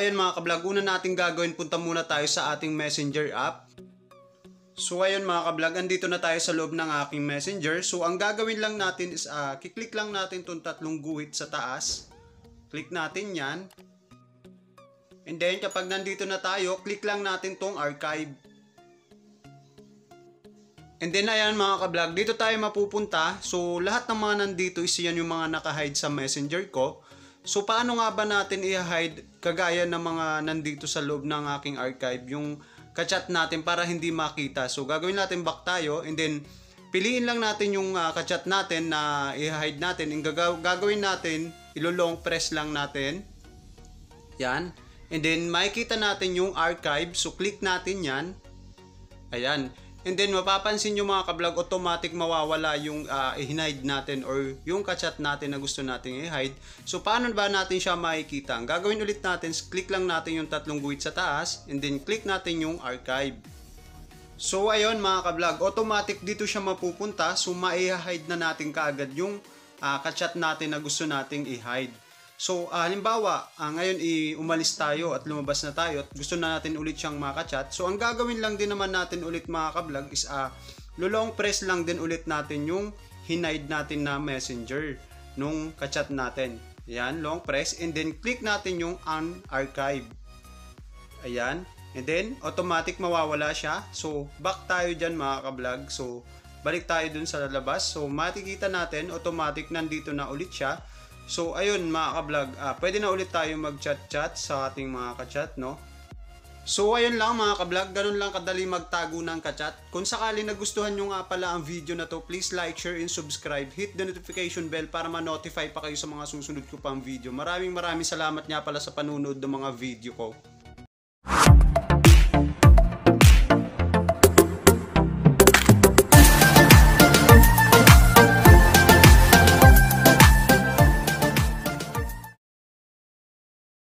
ayun mga kablog, una natin gagawin, punta muna tayo sa ating Messenger app. So ayun mga kablog, andito na tayo sa loob ng aking Messenger. So ang gagawin lang natin is kiklik lang natin itong tatlong guhit sa taas. Click natin yan. And then kapag nandito na tayo, click lang natin tong archive. And then ayan mga kablog, dito tayo mapupunta. So lahat ng mga nandito is yan yung mga naka-hide sa Messenger ko. So paano nga ba natin i-hide kagaya ng mga nandito sa loob ng aking archive, yung ka-chat natin para hindi makita. So gagawin natin back tayo and then piliin lang natin yung ka-chat natin na i-hide natin. And gagawin natin, ilo-long press lang natin. Yan. And then makikita natin yung archive. So click natin yan. Ayan. And then mapapansin nyo mga kablog, automatic mawawala yung i-hide natin or yung ka-chat natin na gusto natin i-hide. So paano ba natin siya makikita? Ang gagawin ulit natin, click lang natin yung tatlong guhit sa taas and then click natin yung archive. So ayun mga kablog, automatic dito siya mapupunta. So ma-hide na natin kaagad yung ka-chat natin na gusto nating i-hide. So halimbawa, ngayon umalis tayo at lumabas na tayo at gusto na natin ulit siyang maka-chat. So ang gagawin lang din naman natin ulit mga kablog is long press lang din ulit natin yung hinide natin na messenger nung ka-chat natin. Ayan, long press and then click natin yung unarchive. Ayan, and then automatic mawawala siya. So back tayo dyan mga kablog. So balik tayo dun sa labas. So makikita natin automatic nandito na ulit siya. So ayun mga kablog, pwede na ulit tayo mag-chat-chat sa ating mga ka-chat, no? So ayun lang mga kablog, ganun lang kadali magtago ng ka-chat. Kung sakali nagustuhan nyo nga pala ang video na to, please like, share, and subscribe. Hit the notification bell para ma-notify pa kayo sa mga susunod ko pang video. Maraming salamat nga pala sa panunood ng mga video ko.